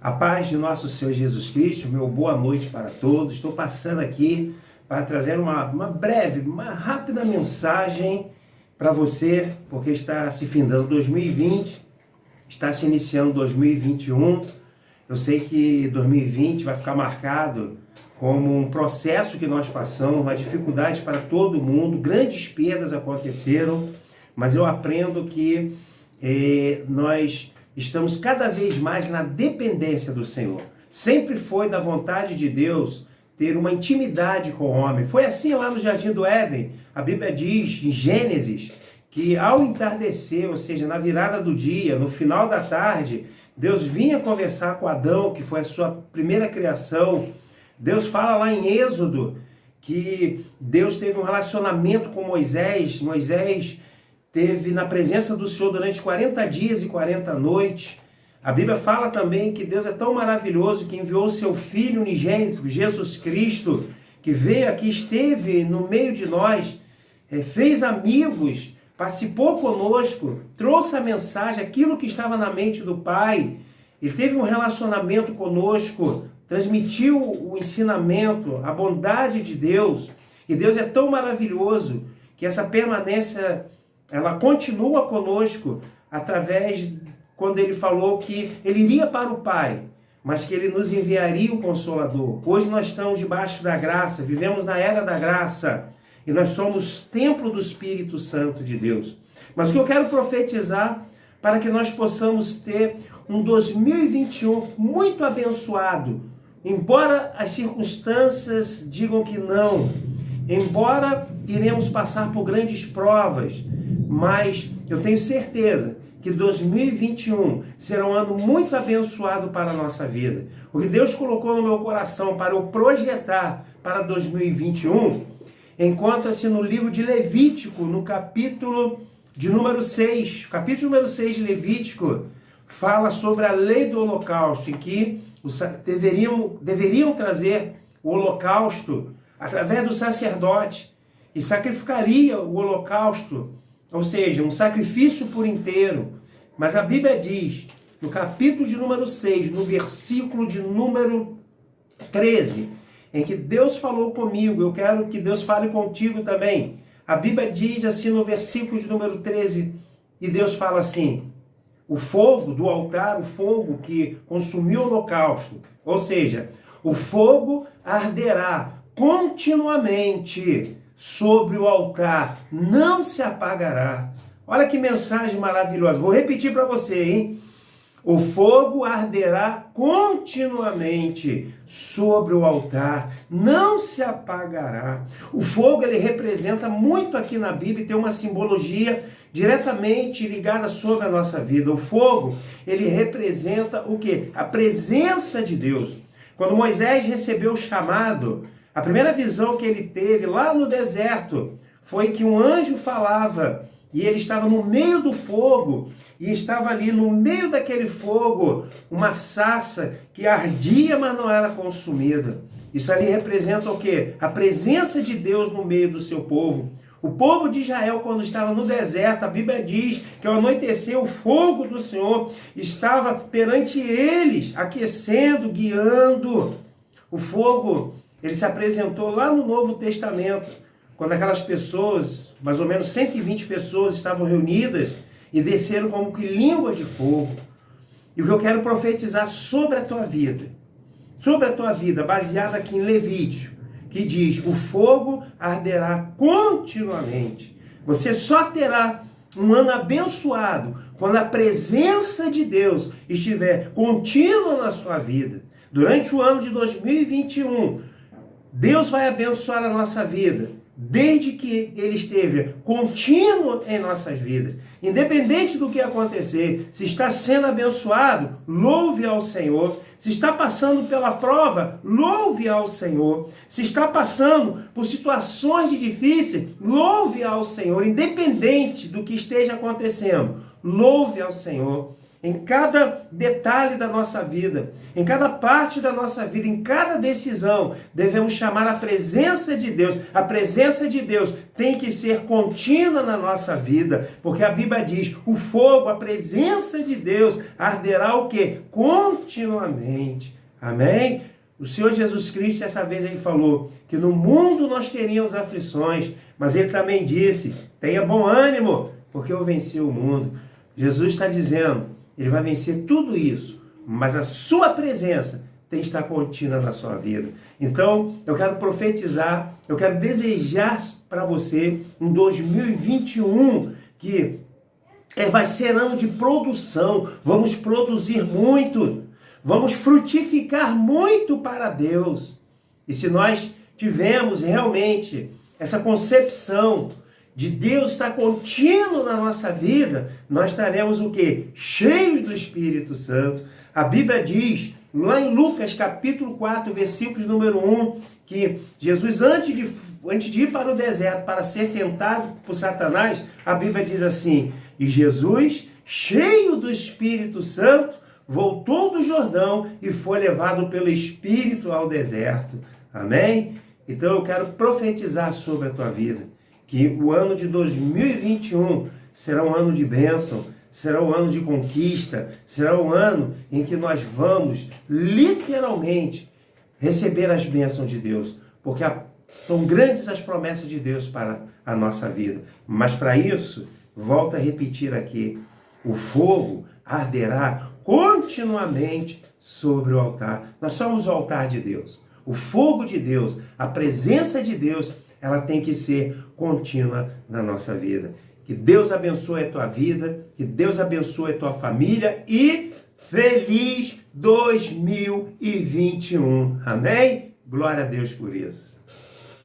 A paz de nosso Senhor Jesus Cristo, meu boa noite para todos. Estou passando aqui para trazer uma breve, uma rápida mensagem para você, porque está se findando 2020, está se iniciando 2021. Eu sei que 2020 vai ficar marcado como um processo que nós passamos, uma dificuldade para todo mundo, grandes perdas aconteceram, mas eu aprendo que nós estamos cada vez mais na dependência do Senhor. Sempre foi da vontade de Deus ter uma intimidade com o homem. Foi assim lá no Jardim do Éden. A Bíblia diz em Gênesis que ao entardecer, ou seja, na virada do dia, no final da tarde, Deus vinha conversar com Adão, que foi a sua primeira criação. Deus fala lá em Êxodo que Deus teve um relacionamento com Moisés. Moisés teve na presença do Senhor durante 40 dias e 40 noites. A Bíblia fala também que Deus é tão maravilhoso que enviou o seu Filho unigênito, Jesus Cristo, que veio aqui, esteve no meio de nós, fez amigos, participou conosco, trouxe a mensagem, aquilo que estava na mente do Pai. Ele teve um relacionamento conosco, transmitiu o ensinamento, a bondade de Deus. E Deus é tão maravilhoso que essa permanência ela continua conosco através, quando ele falou que ele iria para o Pai, mas que ele nos enviaria o Consolador. Hoje nós estamos debaixo da graça, vivemos na era da graça, e nós somos templo do Espírito Santo de Deus. Mas o que eu quero profetizar para que nós possamos ter um 2021 muito abençoado, embora as circunstâncias digam que não, embora iremos passar por grandes provas, mas eu tenho certeza que 2021 será um ano muito abençoado para a nossa vida. O que Deus colocou no meu coração para eu projetar para 2021 encontra-se no livro de Levítico, no capítulo de número 6. O capítulo número 6 de Levítico fala sobre a lei do holocausto, em que deveriam trazer o holocausto através do sacerdote e sacrificaria o holocausto, ou seja, um sacrifício por inteiro. Mas a Bíblia diz, no capítulo de número 6, no versículo de número 13, em que Deus falou comigo, eu quero que Deus fale contigo também. A Bíblia diz assim no versículo de número 13, e Deus fala assim: o fogo do altar, o fogo que consumiu o holocausto, ou seja, o fogo arderá continuamente sobre o altar, não se apagará. Olha que mensagem maravilhosa. Vou repetir para você, hein? O fogo arderá continuamente sobre o altar, não se apagará. O fogo, ele representa muito aqui na Bíblia, tem uma simbologia diretamente ligada sobre a nossa vida. O fogo, ele representa o quê? A presença de Deus. Quando Moisés recebeu o chamado, a primeira visão que ele teve lá no deserto foi que um anjo falava e ele estava no meio do fogo e estava ali no meio daquele fogo uma sarça que ardia, mas não era consumida. Isso ali representa o quê? A presença de Deus no meio do seu povo. O povo de Israel, quando estava no deserto, a Bíblia diz que ao anoitecer o fogo do Senhor estava perante eles, aquecendo, guiando. O fogo, ele se apresentou lá no Novo Testamento, quando aquelas pessoas, mais ou menos 120 pessoas, estavam reunidas e desceram como que língua de fogo. E o que eu quero profetizar sobre a tua vida, baseado aqui em Levítico, que diz: o fogo arderá continuamente. Você só terá um ano abençoado quando a presença de Deus estiver contínua na sua vida. Durante o ano de 2021, Deus vai abençoar a nossa vida, desde que Ele esteja contínuo em nossas vidas. Independente do que acontecer, se está sendo abençoado, louve ao Senhor. Se está passando pela prova, louve ao Senhor. Se está passando por situações difíceis, louve ao Senhor. Independente do que esteja acontecendo, louve ao Senhor. em cada detalhe da nossa vida, em cada parte da nossa vida, em cada decisão, devemos chamar a presença de Deus. A presença de Deus tem que ser contínua na nossa vida, porque a Bíblia diz, o fogo, a presença de Deus, arderá o quê? Continuamente. Amém? O Senhor Jesus Cristo, essa vez ele falou que no mundo nós teríamos aflições, mas ele também disse, tenha bom ânimo, porque eu venci o mundo. Jesus está dizendo, ele vai vencer tudo isso, mas a sua presença tem que estar contínua na sua vida. Então, eu quero profetizar, eu quero desejar para você um 2021 que vai ser ano de produção. Vamos produzir muito, vamos frutificar muito para Deus. E se nós tivermos realmente essa concepção de Deus estar contínuo na nossa vida, nós estaremos o quê? Cheios do Espírito Santo. A Bíblia diz, lá em Lucas capítulo 4, versículos número 1, que Jesus, antes de ir para o deserto para ser tentado por Satanás, a Bíblia diz assim, e Jesus, cheio do Espírito Santo, voltou do Jordão e foi levado pelo Espírito ao deserto. Amém? Então eu quero profetizar sobre a tua vida, que o ano de 2021 será um ano de bênção, será um ano de conquista, será um ano em que nós vamos literalmente receber as bênçãos de Deus, porque são grandes as promessas de Deus para a nossa vida. Mas para isso, volto a repetir aqui, o fogo arderá continuamente sobre o altar. Nós somos o altar de Deus. O fogo de Deus, a presença de Deus, ela tem que ser contínua na nossa vida. Que Deus abençoe a tua vida, que Deus abençoe a tua família e feliz 2021. Amém? Glória a Deus por isso.